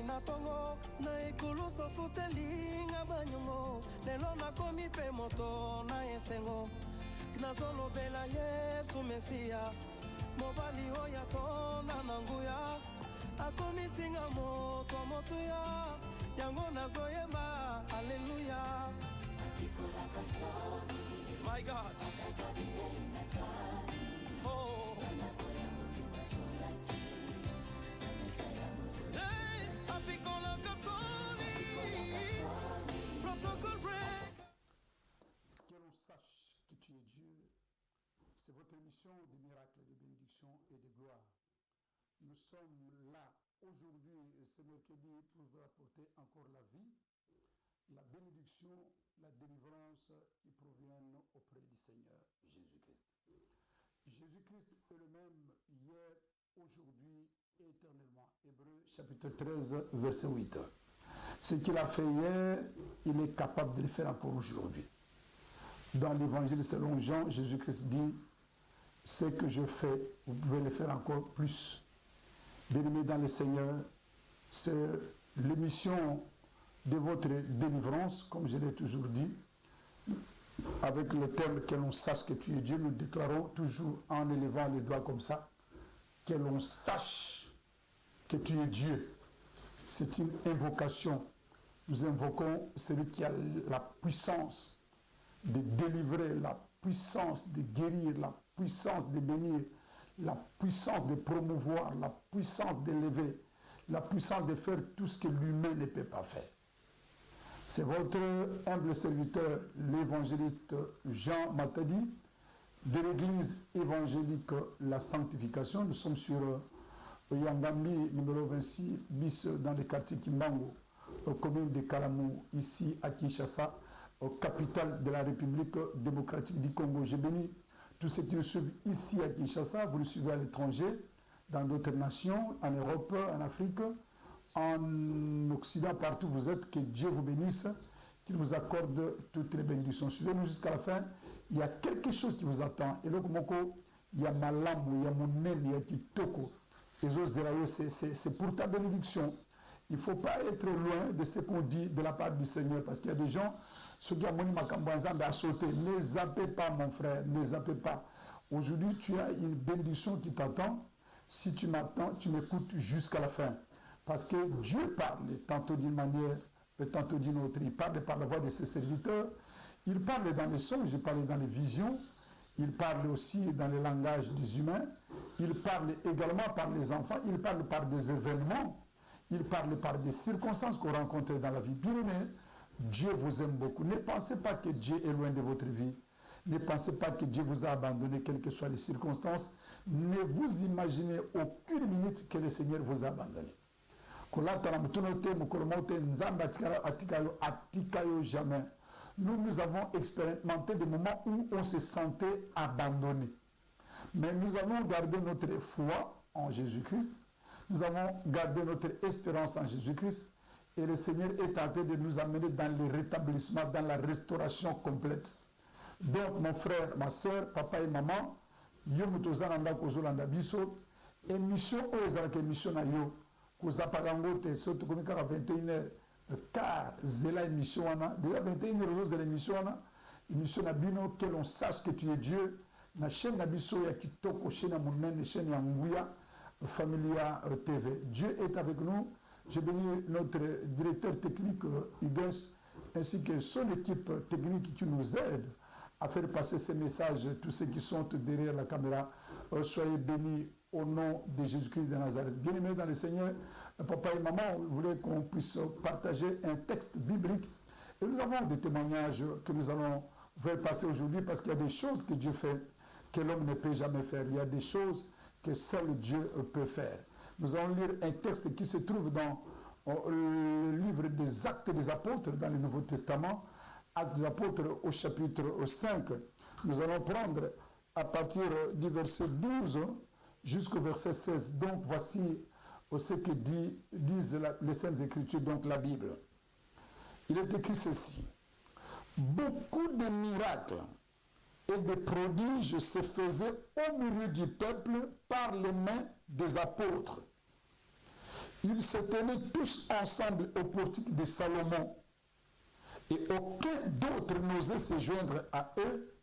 na tongo na ekulu sofuteli nga banyongo lelo nakomi pe moto na esengo nazolobela Yesu Mesia mobali oyo atonda na nguya akomisinga moto motuya yango nazoyemba Alleluia. My God. Oh. Hey, apikola kasoni. Protocol break. Que l'on sache que tu es Dieu. C'est votre émission de miracles, de bénédictions et de gloire. Nous sommes là aujourd'hui, ce mercredi, pour vous apporter encore la vie, la bénédiction, la délivrance qui proviennent auprès du Seigneur Jésus-Christ. Jésus-Christ est le même hier, aujourd'hui et éternellement. Hébreux chapitre 13, verset 8. Ce qu'il a fait hier, il est capable de le faire encore aujourd'hui. Dans l'évangile selon Jean, Jésus-Christ dit, ce que je fais, vous pouvez le faire encore plus. Bien-aimés dans le Seigneur, c'est l'émission de votre délivrance, comme je l'ai toujours dit, avec le thème que l'on sache que tu es Dieu, nous déclarons toujours en élevant les doigts comme ça, que l'on sache que tu es Dieu. C'est une invocation. Nous invoquons celui qui a la puissance de délivrer, la puissance de guérir, la puissance de bénir, la puissance de promouvoir, la puissance d'élever, la puissance de faire tout ce que l'humain ne peut pas faire. C'est votre humble serviteur, l'évangéliste Jean Matadi, de l'église évangélique La Sanctification. Nous sommes sur Yangambi, numéro 26, bis dans le quartier Kimbango, aux communes de Kalamou, ici à Kinshasa, aux capitale de la République démocratique du Congo. Je bénis tous ceux qui nous suivent ici à Kinshasa, vous le suivez à l'étranger, dans d'autres nations, en Europe, en Afrique, en Occident, partout où vous êtes, que Dieu vous bénisse, qu'il vous accorde toutes les bénédictions. Suivez-nous jusqu'à la fin, il y a quelque chose qui vous attend. Et donc, il y a Malamu, il y a Monen, il y a Kitoko. C'est pour ta bénédiction. Il ne faut pas être loin de ce qu'on dit de la part du Seigneur, parce qu'il y a des gens, ceux qui ont à sauter. Ne zappez pas, mon frère, ne zappez pas. Aujourd'hui, tu as une bénédiction qui t'attend. Si tu m'attends, tu m'écoutes jusqu'à la fin. Parce que Dieu parle, tantôt d'une manière, tantôt d'une autre. Il parle par la voix de ses serviteurs. Il parle dans les songes, il parle dans les visions. Il parle aussi dans le langage des humains. Il parle également par les enfants. Il parle par des événements. Il parle par des circonstances qu'on rencontre dans la vie. Bien-aimés, Dieu vous aime beaucoup. Ne pensez pas que Dieu est loin de votre vie. Ne pensez pas que Dieu vous a abandonné, quelles que soient les circonstances. Ne vous imaginez aucune minute que le Seigneur vous a abandonné. Jamais. Nous avons expérimenté des moments où on se sentait abandonné. Mais nous avons gardé notre foi en Jésus-Christ. Nous avons gardé notre espérance en Jésus-Christ. Et le Seigneur est en train de nous amener dans le rétablissement, dans la restauration complète. Donc, mon frère, ma soeur, papa et maman, yomutozananda kozolanda biso, émission ozalaka émission na yo, kozapagangote, surtout comme 21h, car zela émission wana, déjà 21h de l'émission wana, émission na bino, que l'on sache que tu es Dieu, na chaîne na biso ya kitoko, chaîne na monene, chaîne ya nguya, Familia TV. Dieu est avec nous. Je bénis notre directeur technique Hugues ainsi que son équipe technique qui nous aide à faire passer ces messages, tous ceux qui sont derrière la caméra. Soyez bénis au nom de Jésus-Christ de Nazareth. Bien-aimés dans le Seigneur, papa et maman voulaient qu'on puisse partager un texte biblique. Et nous avons des témoignages que nous allons faire passer aujourd'hui parce qu'il y a des choses que Dieu fait que l'homme ne peut jamais faire. Il y a des choses que seul Dieu peut faire. Nous allons lire un texte qui se trouve dans le livre des Actes des Apôtres dans le Nouveau Testament, Actes des Apôtres au chapitre 5. Nous allons prendre à partir du verset 12 jusqu'au verset 16. Donc voici ce que disent les Saintes Écritures, donc la Bible. Il est écrit ceci. Beaucoup de miracles et des prodiges se faisaient au milieu du peuple par les mains des apôtres. Ils se tenaient tous ensemble au portique de Salomon, et aucun d'autre n'osait se joindre à eux,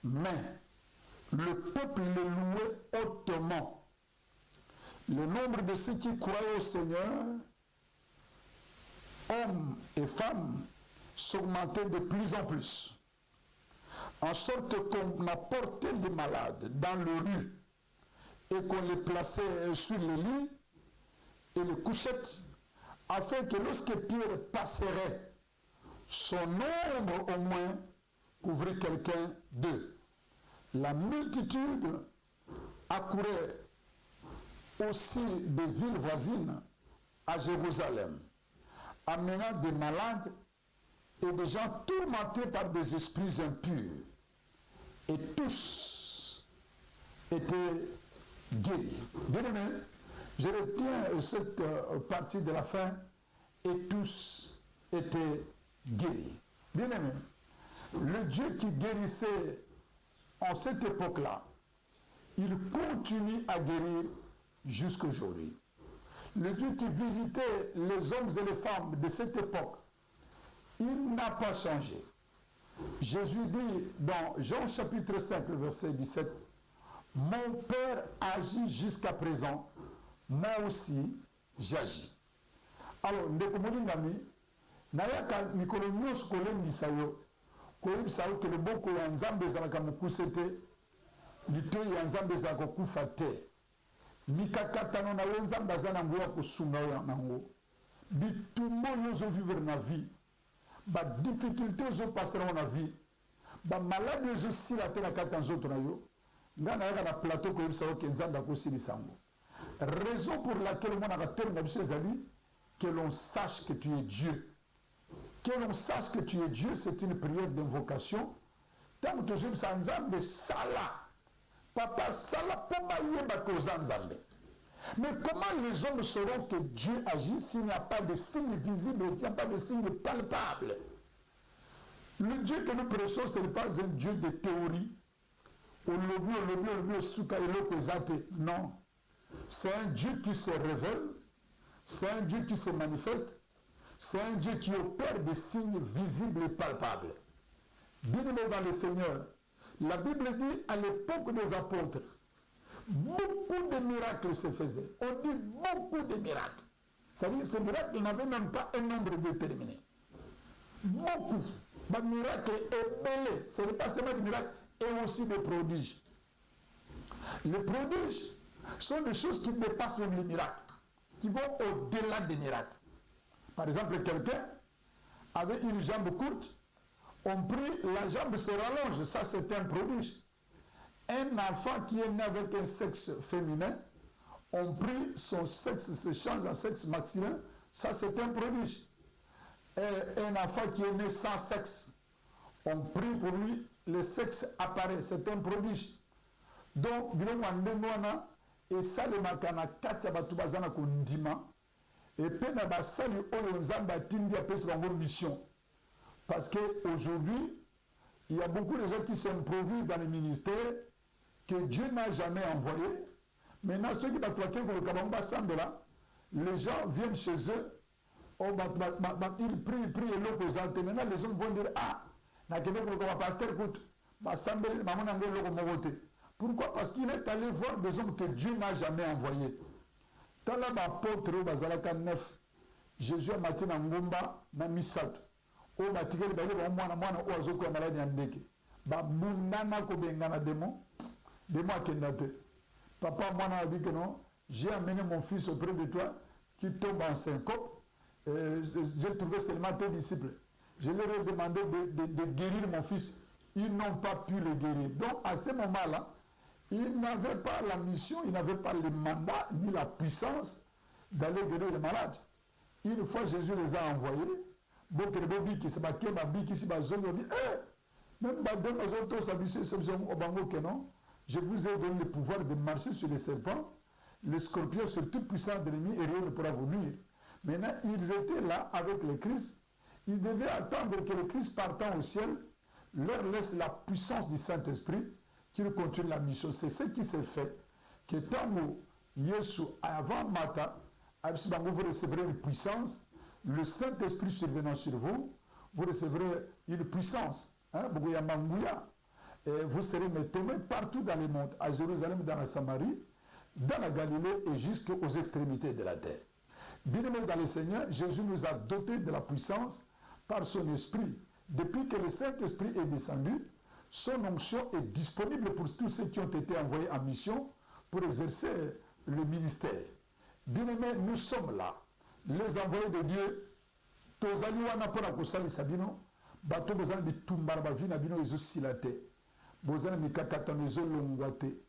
mais le peuple les louait hautement. Le nombre de ceux qui croyaient au Seigneur, hommes et femmes, s'augmentait de plus en plus, en sorte qu'on apportait les malades dans le rue et qu'on les plaçait sur les lits et les couchettes, afin que lorsque Pierre passerait, son ombre au moins couvrait quelqu'un d'eux. La multitude accourait aussi des villes voisines à Jérusalem, amenant des malades et des gens tourmentés par des esprits impurs. Et tous étaient guéris. Bien aimé, je retiens cette partie de la fin, et tous étaient guéris. Bien aimé, le Dieu qui guérissait en cette époque-là, il continue à guérir jusqu'aujourd'hui. Le Dieu qui visitait les hommes et les femmes de cette époque, il n'a pas changé. Jésus dit dans Jean chapitre 5, verset 17, « Mon Père agit jusqu'à présent, moi aussi j'agis. » Alors, ndeko molingami, nayaka mikolo nyonso kolendisa yo, koyebisa yo ke loboko ya Nzambe ezalaka mokuse te, litoi ya Nzambe ezalaka kokufa te. Mikakatano na yo Nzambe aza na nguya kosunga yo nango. Bitumba oyo ozovivre na vie, badifficulté ozopasela na vie, bamaladi ozosila te na kati ya nzoto na yo, nga nayaka na plateau koyebisa yo ke Nzambe akosilisa yango. Raison pour laquelle omonaka tolo na biso ezali que l'on sache que tu es Dieu. Que l'on sache que tu es Dieu, c'est une prière d'invocation. Tant que tu es Nzambe sala, papa sala po bayeba ko Nzambe. Mais comment les hommes sauront que Dieu agit s'il n'y a pas de signes visibles, il n'y a pas de signes palpables? Le Dieu que nous prêchons, ce n'est pas un Dieu de théorie. Non. C'est un Dieu qui se révèle, c'est un Dieu qui se manifeste, c'est un Dieu qui opère des signes visibles et palpables. Bien-aimés dans le Seigneur, la Bible dit à l'époque des apôtres, beaucoup de miracles se faisaient. On dit beaucoup de miracles. C'est-à-dire que ces miracles n'avaient même pas un nombre déterminé. Beaucoup. Les miracles ébellés. Ce n'est pas seulement des miracles, et aussi des prodiges. Les prodiges sont des choses qui dépassent même les miracles, qui vont au-delà des miracles. Par exemple, quelqu'un avait une jambe courte, on prie, la jambe se rallonge, ça c'est un prodige. Un enfant qui est né avec un sexe féminin, on prie, son sexe se change en sexe masculin, ça c'est un prodige. Et un enfant qui est né sans sexe, on prie pour lui, le sexe apparaît, c'est un prodige. Donc, et ça le makana katia batu bazana kondima, et pe na basali oyo nzamba tindi apesi bango mission. Parce qu'aujourd'hui, il y a beaucoup de gens qui s'improvisent dans les ministères que Dieu n'a jamais envoyé. Maintenant, ceux qui là, les gens viennent chez eux, ils prient et l'eau présente. Maintenant, les hommes vont dire, ah, pasteur, écoute, pourquoi? Parce qu'il est allé voir des hommes que Dieu n'a jamais envoyés. Dans l'apôtre Bazalaka 9, Jésus a maté na ngomba na misato. O batikeli bale ba mwana o azoko maladi ya ndeke. Ba bundana ko bengana démon akenda te. Papa mwana a dit que non, j'ai amené mon fils auprès de toi qui tombe en syncope. J'ai trouvé seulement tes disciples. Je leur ai demandé de guérir mon fils. Ils n'ont pas pu le guérir. Donc à ce moment-là, ils n'avaient pas la mission, ils n'avaient pas le mandat ni la puissance d'aller guérir les malades. Une fois Jésus les a envoyés, même je vous ai donné le pouvoir de marcher sur les serpents, les scorpions, sur toute puissance de l'ennemi, et rien ne pourra vous nuire. Maintenant, ils étaient là avec le Christ. Ils devaient attendre que le Christ partant au ciel leur laisse la puissance du Saint-Esprit qu'il continue la mission. C'est ce qui s'est fait, que tant que Yesu, avant Mata, vous recevrez une puissance, le Saint-Esprit survenant sur vous, vous recevrez une puissance. Et vous serez mes témoins partout dans le monde, à Jérusalem, dans la Samarie, dans la Galilée et jusqu'aux extrémités de la terre. Bien-aimés dans le Seigneur, Jésus nous a dotés de la puissance par son Esprit. Depuis que le Saint-Esprit est descendu, son onction est disponible pour tous ceux qui ont été envoyés en mission pour exercer le ministère. Bien-aimés, nous sommes là, les envoyés de Dieu. Tozali wana pona kosali sabino, bato bozana de tumbar ba vi na bino ezosilate. Bozana mikakata ezolongwate.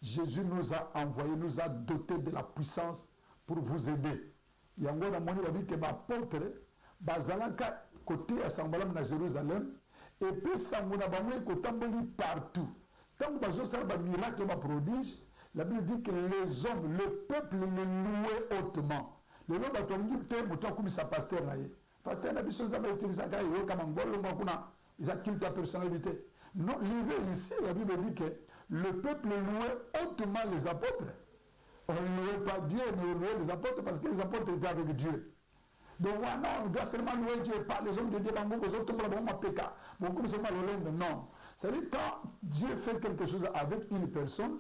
Jésus nous a envoyés, nous a dotés de la puissance pour vous aider. Yango na moni babi ke ba apôtre bazalaka côté assemblée na Jérusalem et puis sanguna bango ekotamboli partout. Tant que bazosala ba miracle ba prodige, la Bible dit que les hommes, le peuple le louait hautement. Le nom batolingi te moto comme sa pasteur na ye. Pasteur na biso zama utilisa ka yo kama ngolo ngakuna za culte à personnalité. Non, lisez ici, la Bible dit que le peuple louait hautement les apôtres. On ne louait pas Dieu, mais on louait les apôtres parce que les apôtres étaient avec Dieu. Donc, non, on doit seulement louer Dieu, pas les hommes de Dieu, les autres, beaucoup seulement le non. C'est-à-dire, quand Dieu fait quelque chose avec une personne,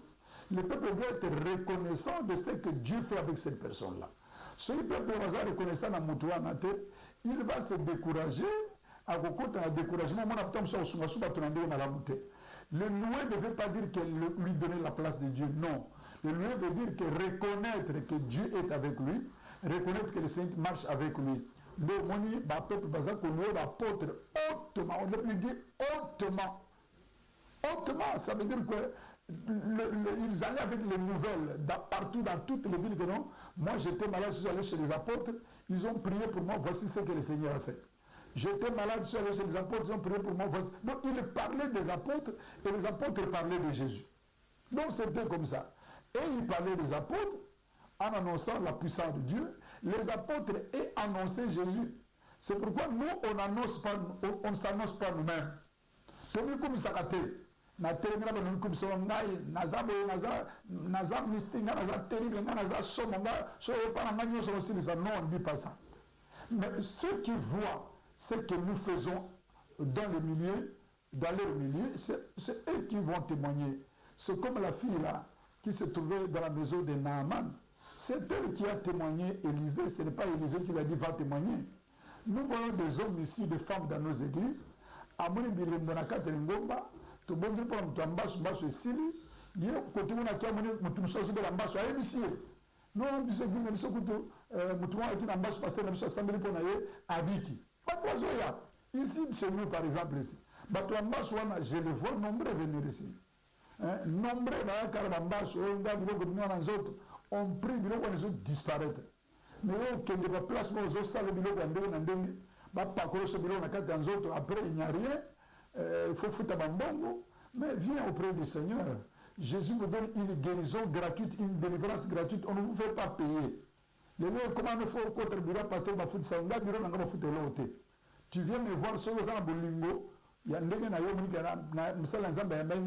le peuple doit être reconnaissant de ce que Dieu fait avec cette personne-là. Si le peuple va se reconnaissant dans Moutouan, il va se décourager. À côté d'un découragement, le louer ne veut pas dire que lui donner la place de Dieu, non. Le louer veut dire que reconnaître que Dieu est avec lui, reconnaître que le Saint marche avec lui. Le moni, peuple bazak, louer l'apôtre hautement, on ne peut dire hautement. Hautement, ça veut dire que ils allaient avec les nouvelles partout dans toutes les villes que non. Moi j'étais malade, je suis allé chez les apôtres, ils ont prié pour moi, voici ce que le Seigneur a fait. J'étais malade, je suis allé chez les apôtres, ils ont prié pour moi, voici. Donc il parlait des apôtres et les apôtres parlaient de Jésus. Donc c'était comme ça. Et il parlait des apôtres en annonçant la puissance de Dieu. Les apôtres et annonçaient Jésus. C'est pourquoi nous, on ne s'annonce pas nous-mêmes. Comme comme ça a été. Na termina ba non comme ça ngai naza mistinga naza terrible naza somonga so pas na nganyo so aussi ça non on dit pas ça. Mais ceux qui voient ce que nous faisons dans le milieu, dans leur milieu, c'est eux qui vont témoigner. C'est comme la fille là qui se trouvait dans la maison de Naaman. C'est elle qui a témoigné Élisée, ce n'est pas Élisée qui lui a dit va témoigner. Nous voyons des hommes ici, des femmes dans nos églises. Amoni bilembonaka telingomba, to bondri pour mutu ambasu mbasu esili, ye kote mona kia moni mutu musoso de l'ambasu a émissie. Non, biso église biso kutu mutu mona qui ambasu pasteur biso assemblée pour naye abiki. Pas quoi zoya. Ici chez nous par exemple ici. Bato ambasu wana je les vois nombreux venir ici. Nombreux ba karabambasu nga biloko bimana nzoto. On prie biloko les autres disparaître. Mais kende ba placement aux autres salles biloko ndenge na ndenge. Après, il n'y a rien, il faut foutre bambongo, mais viens auprès du Seigneur. Jésus vous donne une guérison gratuite, une délivrance gratuite, on ne vous fait pas payer. Comment il faut contre le bureau, pasteur, tu viens me voir sur le bolingo, il y a un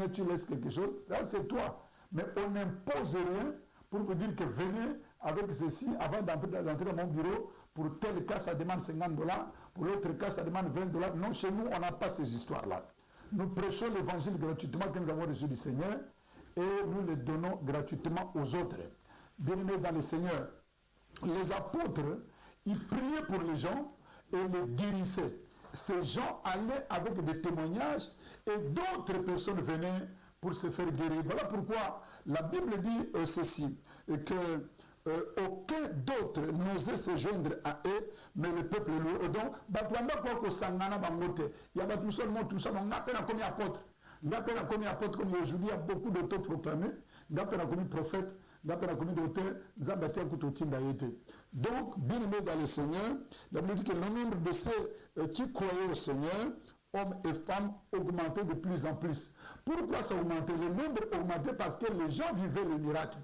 tu laisses quelque chose, c'est toi. Mais on n'impose rien pour vous dire que venez avec ceci avant d'entrer dans mon bureau. Pour tel cas, ça demande $50. Pour l'autre cas, ça demande $20. Non, chez nous, on n'a pas ces histoires-là. Nous prêchons l'évangile gratuitement que nous avons reçu du Seigneur et nous le donnons gratuitement aux autres. Bien-aimés dans le Seigneur, les apôtres, ils priaient pour les gens et les guérissaient. Ces gens allaient avec des témoignages et d'autres personnes venaient pour se faire guérir. Voilà pourquoi la Bible dit ceci, que aucun d'autre n'osait se joindre à eux, mais le peuple louait. Donc, il y a tout seulement tout ça. On appelle comme apôtre. On appelle comme apôtre, comme aujourd'hui, il y a beaucoup d'auteurs proclamés. On appelle comme prophète. On appelle comme d'auteurs. Donc, bien aimé dans le Seigneur, la Bible dit que le nombre de ceux qui croyaient au Seigneur, hommes et femmes, augmentait de plus en plus. Pourquoi ça augmentait? Le nombre augmentait parce que les gens vivaient le miracle.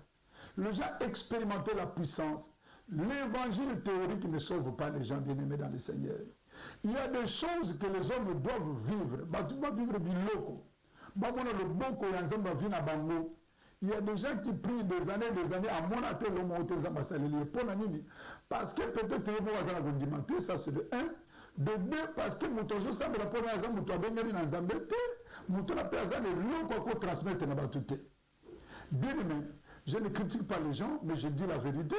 Les gens expérimentaient la puissance. L'évangile théorique ne sauve pas les gens bien-aimés dans le Seigneur. Il y a des choses que les hommes doivent vivre. Tu dois vivre du loco. Le boko yanzamba vina bango. Il y a des gens qui prient des années, à mon atelier, le mot Nzambasaleli. Pour la nini. Parce que peut-être que moi, ça va ça c'est de 1. De 2, parce que Moutojo semble répondre à ça, Moutojo Bengani dans Zambete, Moutojo la personne est long qu'on transmet dans Batute. Bien aimé, je ne critique pas les gens, mais je dis la vérité,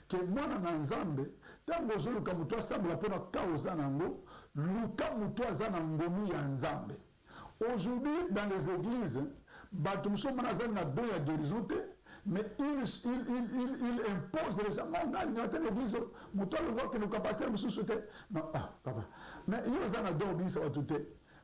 que moi, dans Zambé, tant que je le Moutojo semble répondre à Kaozanango, Luka Moutojo Zanango en Zambé. Aujourd'hui, dans les églises, Batumso Manazan n'a deux à d'horizonte, mais il impose les gens. Non, il y a une église, Moutojo le voit que nos capacités nous soutiennent. Non, papa. Mais il y a un don, ça va tout.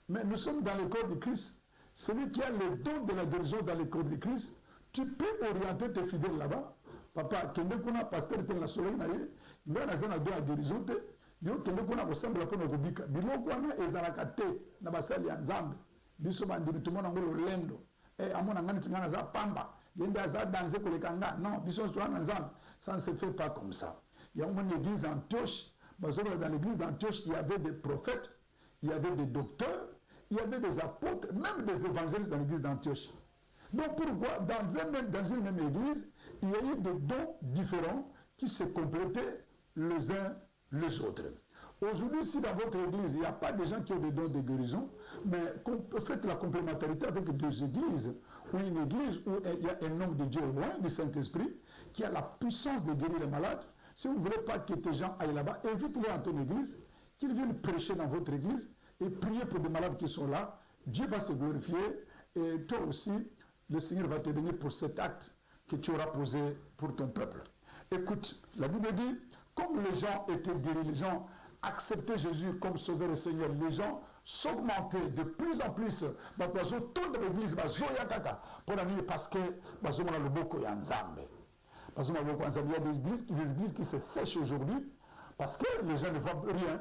Mais nous sommes dans le corps de Christ. Celui qui a le don de la guérison dans le corps de Christ, tu peux orienter tes fidèles là-bas. Papa, kende kuna pasteur te na soleil na ye, mais na zana don à guérison te, yo kende kuna ressemble pour nos kubika. Biloko wana ezalaka te na basali ya Nzambe. Biso bandimi tout monde ngolo lendo. Amona ngani tingana za pamba. Yende aza danser pour les kanga. Non, biso so na Nzambe. Ça ne se fait pas comme ça. Il y a une église d'Antioche. Dans l'église d'Antioche, il y avait des prophètes, il y avait des docteurs, il y avait des apôtres, même des évangélistes dans l'église d'Antioche. Donc pourquoi dans une même église, il y a eu des dons différents qui se complétaient les uns les autres. Aujourd'hui, si dans votre église, il n'y a pas de gens qui ont des dons de guérison, mais faites la complémentarité avec deux églises, ou une église où il y a un homme de Dieu loin du Saint-Esprit, qui a la puissance de guérir les malades. Si vous ne voulez pas que tes gens aillent là-bas, invite-les dans ton église, qu'ils viennent prêcher dans votre église et prier pour des malades qui sont là. Dieu va se glorifier et toi aussi, le Seigneur va te bénir pour cet acte que tu auras posé pour ton peuple. Écoute, la Bible dit, comme les gens étaient guéris, les gens acceptaient Jésus comme sauveur et Seigneur, les gens s'augmentaient de plus en plus. Parce que tout de l'église, parce que on a le beaucoup Nzambe. Parce qu'il y a des églises qui se sèchent aujourd'hui parce que les gens ne voient rien.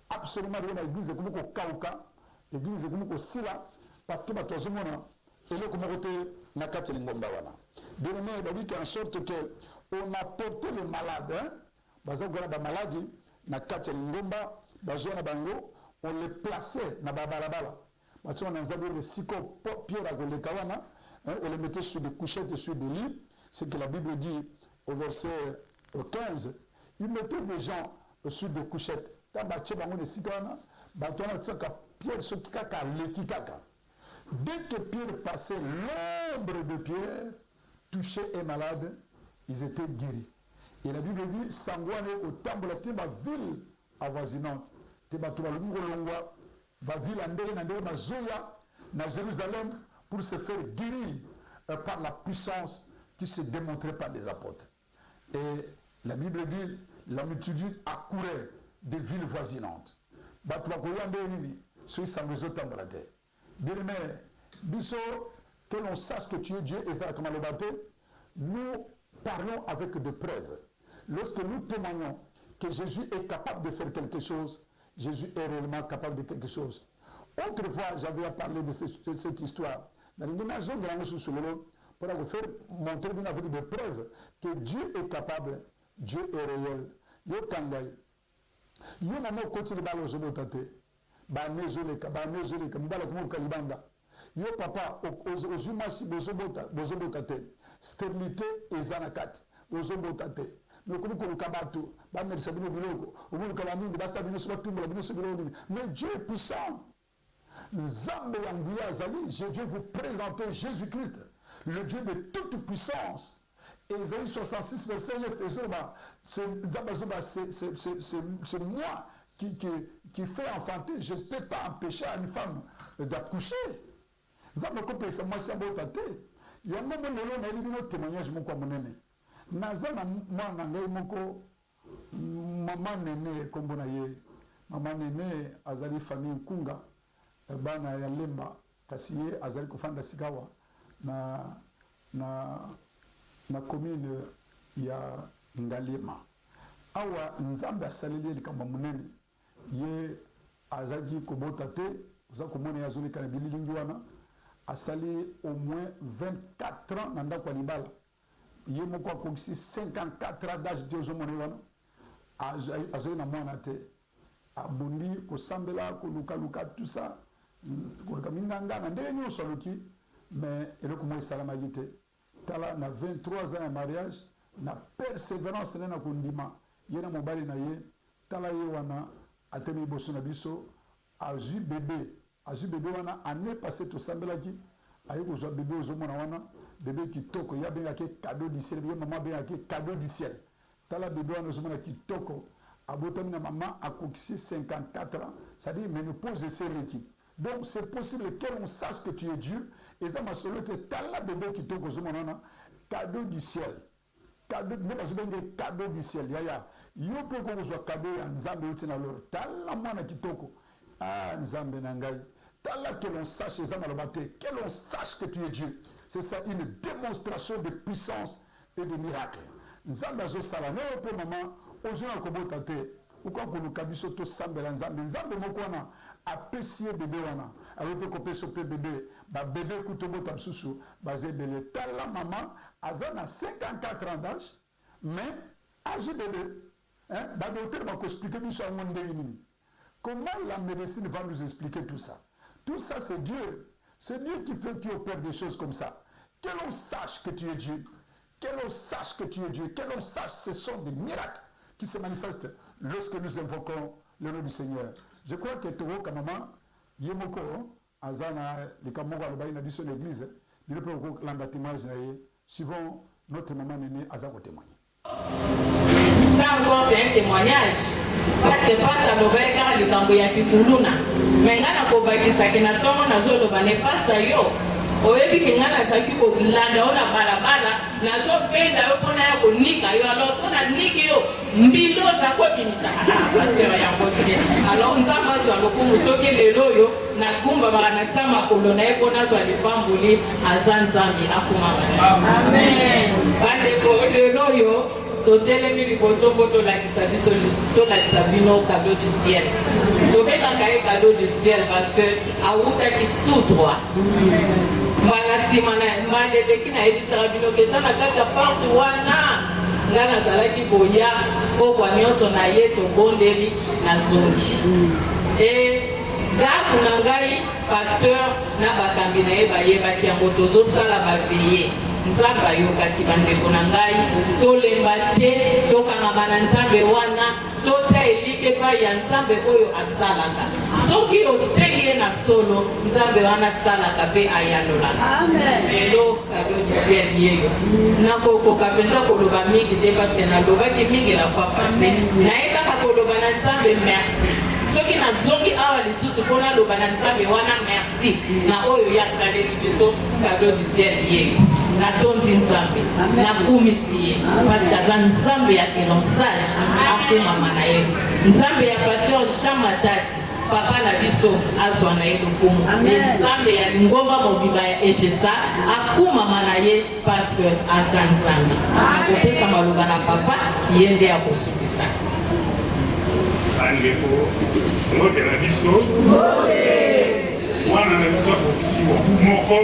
Absolument rien dans l'église. C'est comme au Kauka, l'église est comme au Sila, parce que tout le monde est là comme côté Nakati Ngomba wana. Demain, il y a en sorte qu'on a porté les malades, parce qu'on a des maladies, Nakati Ngomba, on les plaçait dans la balabala. Parce qu'on a des psycho pierre à Golekawana, on les mettait sur des couchettes et sur des lits. C'est que la Bible dit au verset 15, il mettait des gens sur des couchettes. Dès que Pierre passait, l'ombre de Pierre touchait un malade, ils étaient guéris. Et la Bible dit, Sangwane au temple de la ville avoisinante, la ville en Jérusalem, pour se faire guérir par la puissance qui se démontrait par des apôtres. Et la Bible dit, la multitude accourait des villes voisinantes. Que l'on sache que tu es Dieu, et ça, nous parlons avec des preuves. Lorsque nous témoignons que Jésus est capable de faire quelque chose, Jésus est réellement capable de quelque chose. Autrefois, j'avais parlé de cette histoire. Dans une zone de la pour vous faire montrer avec des preuves que Dieu est capable, Dieu est réel. Yo kangay. Yo namo koti le balo zobotate. Ba nezoleka, mbala kumo kalibanda. Yo papa ozumasi bozobotate. Stérilité ezanakati. Bozobotate. Nokumu ko kabatu, ba merisa bino biloko. Omu kalamindi basta bino sobatumba bino sobiloni. Mais Dieu est puissant. Nzambe yanguya azali, je viens vous présenter Jésus-Christ, le Dieu de toute puissance. Ésaïe 66, verset 9, c'est moi qui fais enfanter. Je ne peux pas empêcher à une femme d'accoucher. Nzambe ko pesa moi si abotate. Yango mo lelo na libino témoignage moko monene. Naza na mwana ngai moko maman nene kombo na ye. Maman nene azali famille Kunga. Bana ya lemba kasi ye azali kofanda sikawa na commune ya Ngalema. Awa Nzambe asaleli likambo munene ye azali kobota te oza komona ya zoli kana bililingi wana asali au moins 24 ans na ndako ya libala ye moko akokisi 54 ans d'âge de ozomona wana azali na mwana te abondi kosambela koluka tout ça koluka minganga na ndenge nyonso aluki mais eloko mo esalamaki te tala na 23 ans de mariage na persévérance na kondima yena mobali na ye tala ye wana atemi boso na biso azu bébé wana année passée to sambelaki ayi ko zwa bébé ozomona wana bébé kitoko ya benga ke cadeau du ciel ye maman benga ke cadeau du ciel tala bébé wana ozomona kitoko abotami na maman akokisi 54 ans ça dit ménopause eseleki. Donc c'est possible que l'on sache que tu es Dieu et ça m'a solo te tala bébé kitoko ozomona cadeau du ciel. Cadeau du ciel. Yaya. Yo pe ko zo cadeau ya nzambe uti na loro. Tala mwana kitoko. Ah nzambe na ngai. Tala que l'on sache que l'on sache que tu es Dieu. C'est ça une démonstration de puissance et de miracle. Nzambe zo sala ne pe maman ozona ko bota te. Uko ko lukabiso to sambela nzambe moko wana apprécier bébé wana. Alors pe ko pe so pe bébé ba bébé kutobo tabsusu ba zebele tala maman azana 54 ans d'âge mais âge bébé hein ba docteur va expliquer tout ça en ndengini. Comment la médecine va nous expliquer tout ça? Tout ça c'est Dieu. C'est Dieu qui opère des choses comme ça. Que l'on sache que tu es Dieu. Que l'on sache que tu es Dieu. Que l'on sache ce sont des miracles qui se manifestent lorsque nous invoquons le nom du Seigneur. Je crois que Toro Kamama, Yemoko, Azana, les Kamoga, le Baïna Bisso, l'église, il peut l'embatimage, suivant notre maman Néné, Azako témoigner. Ça encore, c'est un témoignage. Parce que Pastor Lobeka, le Kamboya Kikuluna. Mais Nana Kobakisa, qui n'a pas de zolo, n'est pas ça yo. Oyebi kingana taki ko landa ona balabala na so penda yo pona ya konika yo alors so na niki yo mbilo za ko bimisa pasteur ya kotre alors nzamba so lokumu soki lelo yo na kumba bana sama kolona e pona so alipambuli azanzambi akuma amen bande ko lelo yo totelemi liboso mpo tolakisa biso tolakisa bino cadeau du ciel tobengaka ye cadeau du ciel parce que awutaki tout droit mbala nsima na mandedeki nayebisaka bino keza na kati ya porte wana nga nazalaki koya pokwa nyonso na ye tobondeli na zongi e ndako na ngai pasteur na bakambi na ye bayebaki yango tozosala baveye nzambe ayokaki bandeko na ngai tolemba te tokangama na nzambe wana totia elike epai ya nzambe oyo asalaka soki osengi ye na solo nzambe wana asalaka mpe ayalolaka lelo cadeau du ciel yeyo nakokoka mpenza koloba mingi te parceke nalobaki mingi la fois passé nayebaka koloba na nzambe merci soki nazongi awa lisusu mpo naloba na nzambe wana merci na oyo ye asaleli biso cadeau du ciel yeyo natondi nzambe nakumisi ye parceke aza nzambe ya kelonsage akumama na ye nzambe ya pasteur Jean Matati papa na biso azwa na ye lokumu nzambe ya lingomba mobimba ya egesa akumama na ye parceke aza nzambe nakopesa maloba na papa ye nde akosukisa andeko mote na biso mwana na biso akokisiwa moko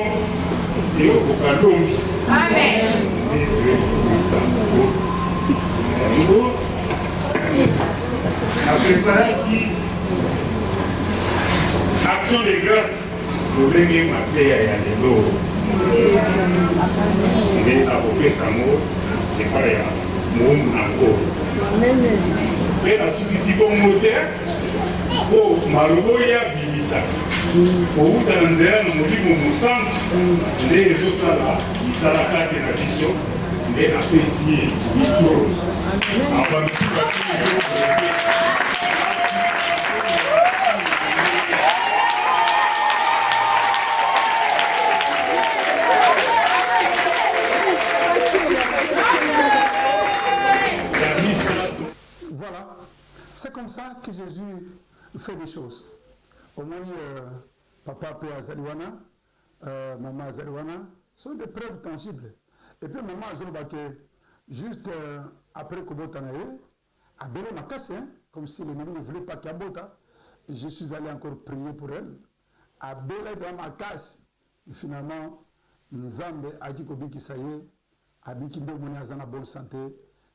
yo kokalongi amen ça préparé action de grâce lolenge mateya ya lelo nde akopesa ngo epai ya momu nango mpe nasukisi bongo te mpo maloba oyo abimisa kowuta na nzela na molimo mosantu nde ezosala misala kati na biso nde apesi ye mikoro Voilà, c'est comme ça que Jésus fait des choses. Au moins, papa Pé Azaliwana, maman Azaliwana, sont des preuves tangibles. Et puis maman Azaliwana, juste après Kobotanaye, à Bélé Makassi, comme si l'ennemi ne voulait pas qu'il y ait Bota, je suis allé encore prier pour elle. À Bélé Makassi, finalement, Nzambe a dit que ça y est, Abiki Mbe Azana bonne santé,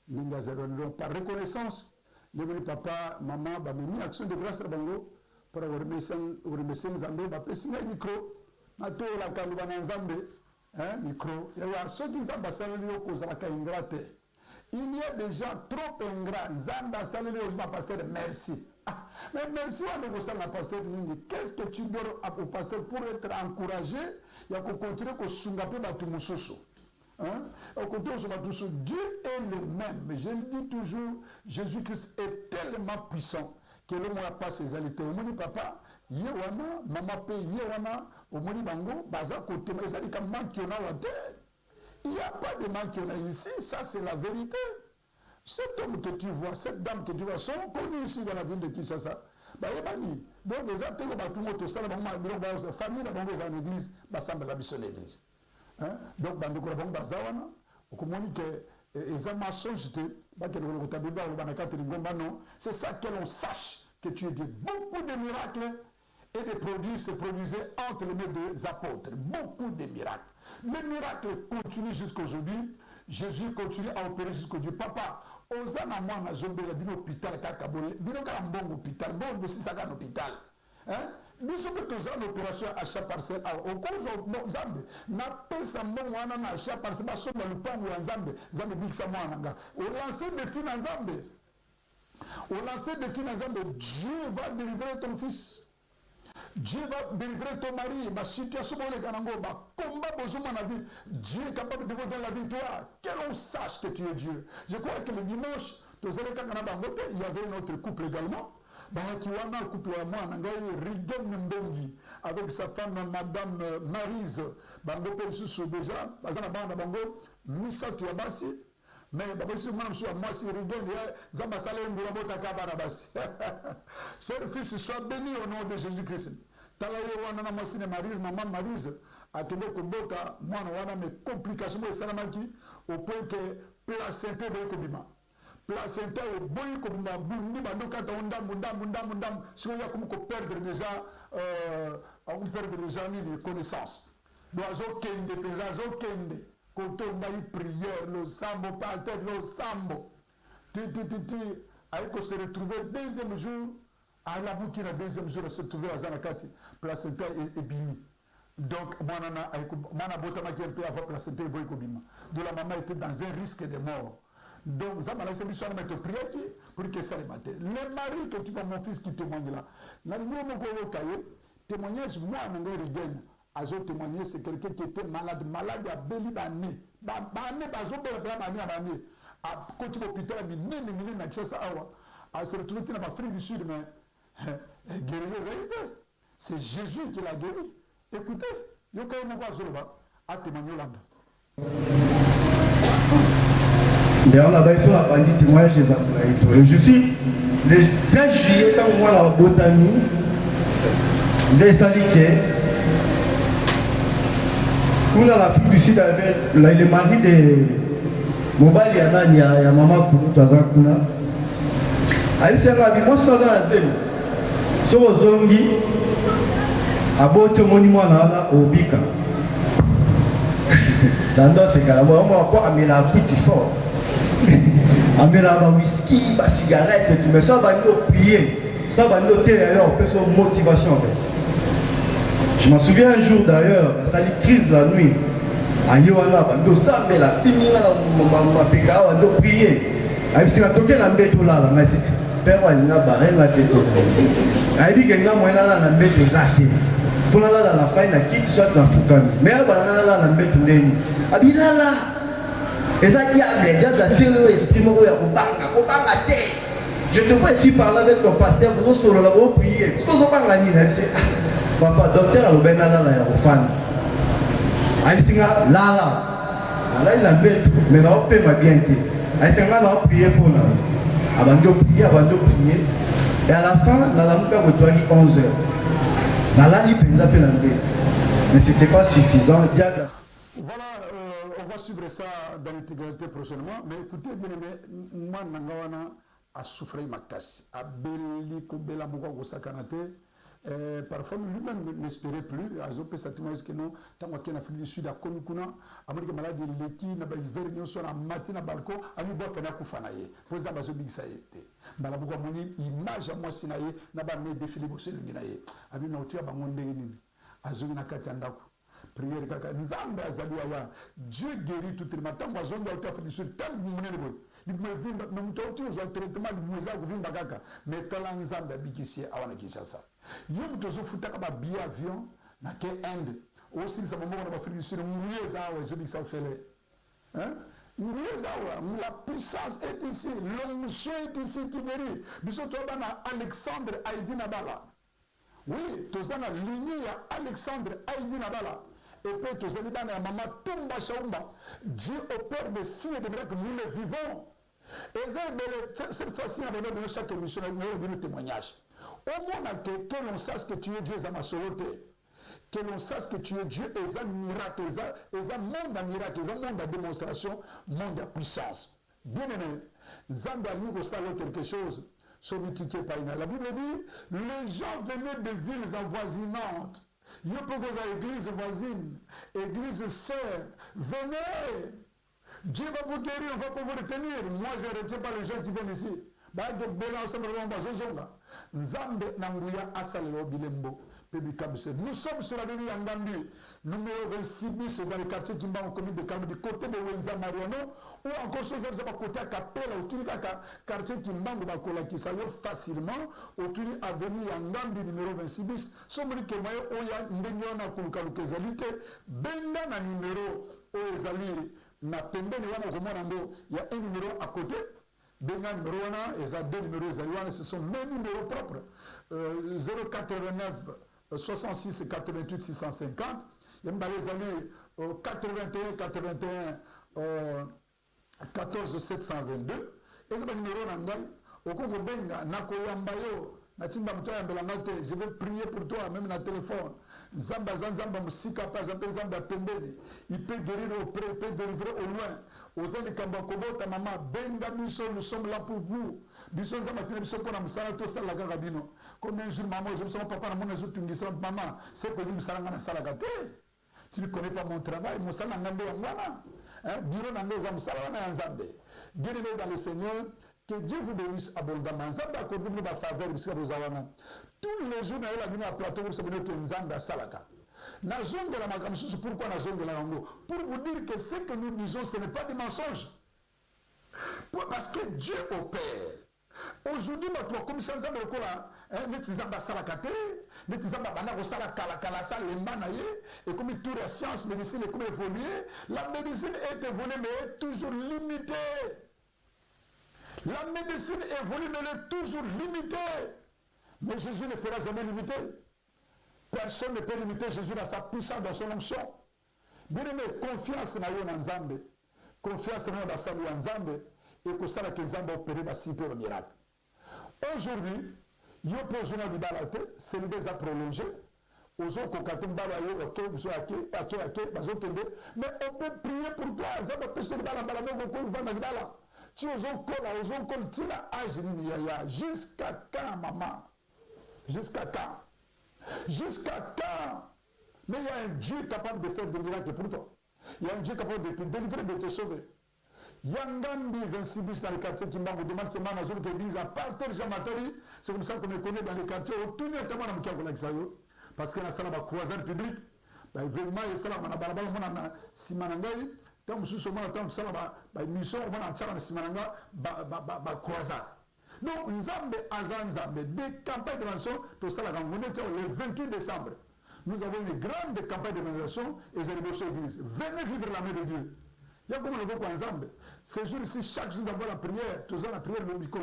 Ninga Azaliwana. Par reconnaissance, le papa, maman, bah, mis action de grâce à Bango pour remercier Nzambe, bah, pessinga micro, mato la kaluba na Nzambe, micro. Il y a ceux qui ont passé ingrate. Il y a des gens trop ingrats. Zamba salé au pasteur, merci. Mais merci à nos pasteur. Qu'est-ce que tu donnes au pasteur pour être encouragé? Il y a qu'on continue qu'on s'engage dans tout le monde. Dieu est le même. Je le dis toujours, Jésus-Christ est tellement puissant que l'homme n'a pas ses alités. Au monde papa, yewana, maman pe yewana, au monde bango, baza côté, mais ça dit comme manquiona wa terre. Il n'y a pas de manquiona ici, ça c'est la vérité. Cet homme que tu vois, cette dame que tu vois, sont connus ici dans la ville de Kinshasa. Donc les actes de tout le monde, la famille dans l'église, semble la mission de l'église. Donc, c'est ça que l'on sache que tu es Dieu. Beaucoup de miracles et des produits se produisaient entre les mains des apôtres. Beaucoup de miracles. Les miracles continuent jusqu'à aujourd'hui. Jésus continue à opérer jusqu'au Dieu. Papa, Ozana mwana zombe la bino hôpital kakabole. Bino kala mbongo hôpital. Mbongo si saka hôpital. Nous sommes tous en opération achat parcelle. Au cause de Zambé, n'a pas sa mbongo wana na achat parcelle. Ma somme dans le pango ya Zambé. Zambé biksa mwana nga. Au lancer des filles en Zambé. Au lancer des filles en Zambé, Dieu va délivrer ton fils. Dieu va délivrer ton mari, ma situation pour les Ganango, ma combat besoin de la vie. Dieu est capable de vous donner la victoire. Que l'on sache que tu es Dieu. Je crois que le dimanche, il y avait un autre couple également. Le couple avec sa femme, Madame Maryse. Déjà, mais ce fils soit béni au nom de Jésus-Christ. Maman Maryse, a tenu que Boka, moi, on a mes complications au point que placenta est cobima. Placenta est bon comme ma boum, si on a comme perdre déjà, on perdre déjà les connaissances. L'oiseau kende, l'oiseau kende. Quand on a eu prière, le sambo, pas le sambo. Avec se retrouver le deuxième jour, à la boutique, le deuxième jour, se retrouver à Zanakati, placenta et bimi. Donc, Mana Botama qui est un peu avant placenta et boykobima. Donc, la maman était dans un risque de mort. Donc, ça m'a laissé mission de mettre prière pour que ça les mate. Le mari que tu vois, mon fils qui témoigne là, n'a rien de cahier, témoignage, moi, on a regagné. Azo témoigné, c'est quelqu'un qui était malade à Béli Bané. Bané, Bazo Bané, à côté de l'hôpital, il y a une accès à se retrouver dans l'Afrique du Sud, mais guérir c'est Jésus qui l'a guéri. Écoutez, il y a quand même à témoigner l'âme. On a besoin de témoignage des Américains. Je suis le 13 juillet, quand moi la botanie, des saliquets. On a l'Afrique du Sud avec le mari de Mobali il y a maman pour Tazakuna. Elle s'est ravie, moi je suis dans la zone. Sur le zongi, à Bote Monument au Bika. Dans ce cas-là, on va pas amener la petite fort. Amener la whisky, la cigarette, et tout. Mais ça va nous prier. Ça va nous noter d'ailleurs, on peut se motivation en fait. Je me souviens un jour d'ailleurs, ça a eu crise la nuit. À Yoana, on s'est mis la simila, on a prié. Il s'est toqué la mbête là, mais c'est père, il n'a pas rien à tête. Il dit qu'il y a moyen là, la mbête exacte. Pour la fin, il a quitté soit dans Foucan. Mais il y a la mbête n'est. Il là là. Et ça qui a déjà tiré l'exprime au Banga, je te vois ici parler avec ton pasteur, vous sur la voie prier. Ce qu'on a pas gagné, c'est papa, docteur, le ben là, au fan. Aïssinga, là, il a bête, mais là, on peut m'a bien été. Aïssinga, là, on prier pour nous. Avant de prier. Et à la fin, dans la mouka, vous doit 11 heures. Dans la libre, ils appellent un bête. Mais ce n'était pas suffisant. Voilà, on va suivre ça dans l'intégralité prochainement. Mais écoutez, bien aimé, moi, Nangawana a souffert ma casse. A belli, kubela, mouka, gosakanate. Parfois, lui-même n'espérait plus. Azopé Satima, est-ce que non, tant qu'on a Afrique du Sud, à Konukuna, Amérique malade, l'éti, n'a pas hiver, nous sommes en matin à balcon, à nous boire qu'on a koufanaye. Pour ça, bazo big ça été. Malabouka moni, image à moi sinaye, n'a pas mis défilé pour celui qui naye. Abi na otia bangonde nini. Azumi na katiandaku. prière kaka nzambe azali aya Dieu guérit tout le matin moi zonga utafundisha tant munene boy libumevimba na mtoto uzwa traitement libumeza kuvimba kaka mais tala nzambe abikisi awana Kinshasa yo mtozo futaka ba billet avion na ke Inde aussi ça moment on va faire sur mouiller ça ouais je dis ça fait hein la puissance est ici, l'onction est ici qui guérit. Bisous Tobana Alexandre Haïdi Nabala. Oui, tu as la lignée à Alexandre Haïdi Nabala. Et puis tu as dit à Maman Tumba Shaumba. Dieu opère des signes et des miracles, nous les vivons. Et cette fois-ci, on va donner chaque émission, on va donner témoignage. Au moins, que l'on sache que tu es Dieu, ça m'a sauvé. Que l'on sache que tu es Dieu, et un miracle, et un monde à miracle, et un monde à démonstration, monde à puissance. Bien aimé, Zambia nous savons quelque chose sur le ticket païna. La Bible dit, les gens venaient de villes avoisinantes. Il y a beaucoup d'églises voisines, églises sœurs, venez. Dieu va vous guérir, on va pas vous retenir. Moi, je ne retiens pas les gens qui viennent ici. Nzambe Nanguya Asalelo Bilembo. Nous sommes sur l'avenue Yangambi, numéro 26 bis dans le quartier Kimba, en commune de Kalma, du côté de Wenza Mariano, ou encore chose à côté à Capella, autour du quartier Kimba, qui s'aille facilement, autour de l'avenue Yangambi, numéro 26 bis. Sommes que moi, Oya, Ndeniona, Kulukaluke Zalite, Benda, na numéro, Oyezali, na Pembe, il y a un numéro à côté. Benga numéro 1, et ça deux numéros, ce sont mes numéros propres. 089 66 88 650. Il y a les années 81 81 14 722. Et c'est le numéro nangai. Au Congo Benga, Nakoyambayo, Natimba Mtoya Mbelangate, je vais prier pour toi, même dans le téléphone. Zamba Zanzamba Msika, pas Zamba Pembeni. Il peut guérir au près, il peut délivrer au loin. Aux gens de Kambakobo, ta maman, Benga Miso, nous sommes là pour vous. Nous sommes là pour vous. Comme un jour, maman, je me sens papa, mon jour, tu me dis, maman, c'est que nous sommes là Salagate. Tu ne connais pas mon travail, mon salaire n'a pas de bureau n'a pas de salaire. Bien-aimé dans le Seigneur, que Dieu vous bénisse abondamment. Zamba accorde nous la faveur de ce que vous avez. Tous les jours, nous avons un plateau pour se mener que Nzamba Salaka. Na zone de la Magamsus, pourquoi la zone de la Rango? Pour vous dire que ce que nous disons, ce n'est pas des mensonges. Parce que Dieu opère. Aujourd'hui, notre commission Zamba Kola, Nzamba Salakate, Nzamba Banako Salakala, les manaye, et comme toute la science, médecine est comme évoluer, la médecine est évoluée, mais est toujours limitée. La médecine évolue, mais elle est toujours limitée. Mais Jésus ne sera jamais limité. Personne ne peut limiter Jésus dans sa puissance, dans son onction. Bien aimé, confiance dans Yon Nzambe. Confiance dans la salut Nzambe. Et que ça, que Nzambe a opéré dans si peu de miracles. Aujourd'hui, Yon peut jouer dans le balate, c'est le déjà prolongé. Aux autres, quand on va mais on peut prier pour toi. Nzambe peut se dire, tu os encore, tu l'as âge, jusqu'à quand, maman? Jusqu'à quand? Jusqu'à quand? Mais il y a un Dieu capable de faire des miracles pour toi. Il y a un Dieu capable de te délivrer, de te sauver. Yangambi 26 bis dans le quartier qui m'a demandé ce matin à l'église à Pasteur Jean Matari. C'est comme ça qu'on me connaît dans le quartier. Tout le monde parce qu'il y a un croisade public. Événement, il y a un tant que ce moment, tant que ça, mission, on va en faire un croisade. Donc, Nzambe Azanzambe, des campagnes de l'évangélisation, tout ça, le 28 décembre. Nous avons une grande campagne de l'évangélisation et j'ai les l'église. Venez vivre la main de Dieu. Il y a comme le beaucoup Nzambe. Ces jours-ci, chaque jour d'abord la prière, tout ça, la prière, le micro,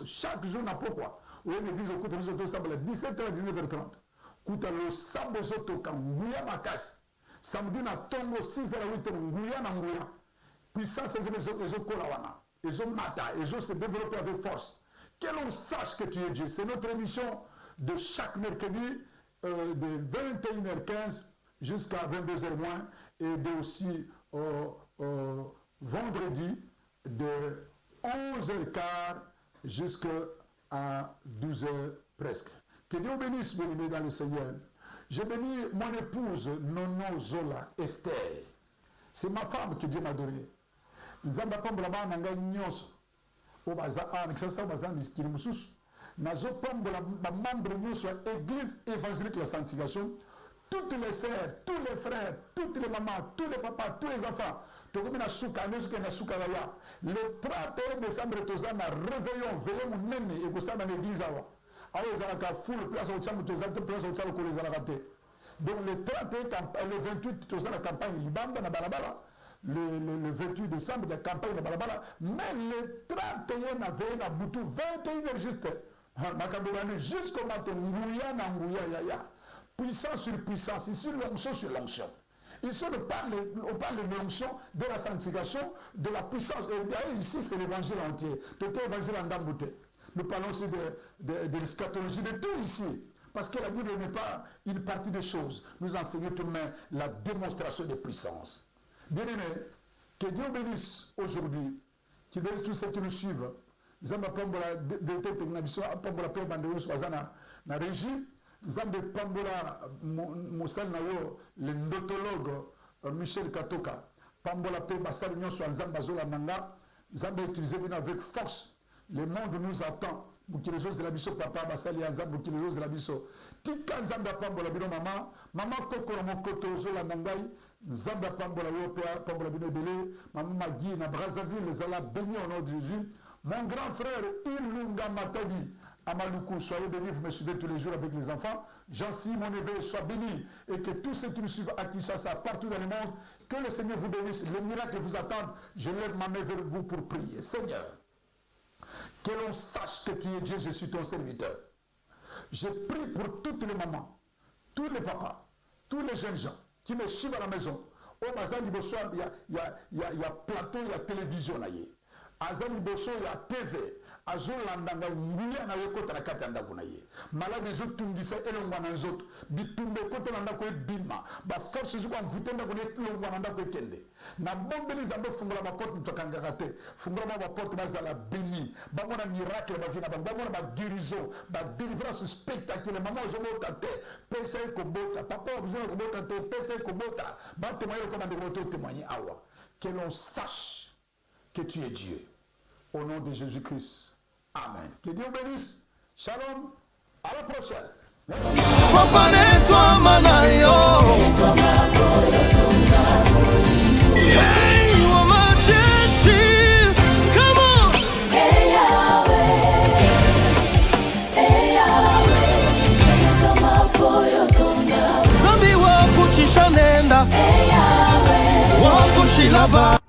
chaque jour n'a pas quoi. Ou une église au côté de l'autre, 17h à 19h30. Kouta le sambo soto kanguya makas. Samedi na tongo 6h à 8h, nguya na nguya. Puissance, ils ont kolawana. Ils ont mata. Ils ont se développer avec force. Que l'on sache que tu es Dieu. C'est notre émission de chaque mercredi de 21h15 jusqu'à 22h moins et de aussi vendredi de 11h15 jusqu'à 12h presque. Que Dieu bénisse, bien-aimés dans le Seigneur. Je bénis mon épouse Nono Zola Esther. C'est ma femme que Dieu m'a donnée. Nous avons pas de nyonso. Au bazar, ça bazar miskini mususu. Nazo pombo la membre nyonso église évangélique la sanctification. toutes les sœurs, tous les frères, toutes les mamans, tous les papas, tous les enfants. Le 31 décembre, nous avons réveillon, veillons même et vous dans l'église. Donc le 31, le 28, nous avons la campagne Libamba, le 28 décembre, la campagne de Balabala, même le 31 avait un boutou, 21 juste. Jusqu'au matin, puissance sur puissance, ici l'onction sur l'onction. Ici on parle de l'onction, de la sanctification, de la puissance. Et ici c'est l'évangile entier. Tout l'évangile en Dambouté. Nous parlons aussi de l'eschatologie, de tout ici. Parce que la Bible n'est pas une partie des choses. Nous enseignons tout de même la démonstration de puissance. Bien aimé, que Dieu bénisse aujourd'hui, qu'il bénisse tous ceux qui nous suivent. Zamba pambola de techniciens, pambola pe bandewon swazana na régie. Zamba pambola mosal na yo le ndotologue Michel Katoka. Pambola pe basal nyon swazamba zola nanga. Zamba utilisé bien avec force. Le monde nous attend. Pour les choses de la biso papa basali azambo pour les choses de la biso. Tika zamba pambola bino mama, mama kokora mokoto zola nangai. Zamba pambola yo pambola bino belé, maman Magui na Brazzaville les ala bénis au nom de Jésus. Mon grand frère Ilunga Matadi Amaluku, soyez bénis, vous me suivez tous les jours avec les enfants. Jean-Si, mon éveil, soit béni. Et que tous ceux qui nous suivent à Kinshasa, partout dans le monde, que le Seigneur vous bénisse, les miracles vous attendent. Je lève ma main vers vous pour prier. Seigneur, que l'on sache que tu es Dieu, je suis ton serviteur. Je prie pour toutes les mamans, tous les papas, tous les jeunes gens qui me suivent à la maison. Au Bazali Bosso, il y a plateau, il y a télévision. Azali Bosso, il y a TV. Azolandanga nguya na yeko tarakata ndako na ye. Malade zo tungisa elongwa na nzoto. Bitumbe kote na ndako ebima. Ba force zo kwa mvutenda kone elongwa na ndako ekende. Na bombe ni zambe fungula ba porte mtokanga te. Fungula ba porte bazala béni. Ba mona miracle ba vina ba mona ba guérison, ba délivrance spectaculaire. Maman zo bota te. Pesa ko bota. Papa besoin ko bota te. Pesa ko bota. Ba témoigner comme de témoigner awa. Que l'on sache que tu es Dieu. Au nom de Jésus-Christ. Amen. Que Dieu bénisse. Shalom. À la prochaine. Hey, woman, come on. Hey Yahweh, Zambi wa kuchisha nenda, wa kushilaba.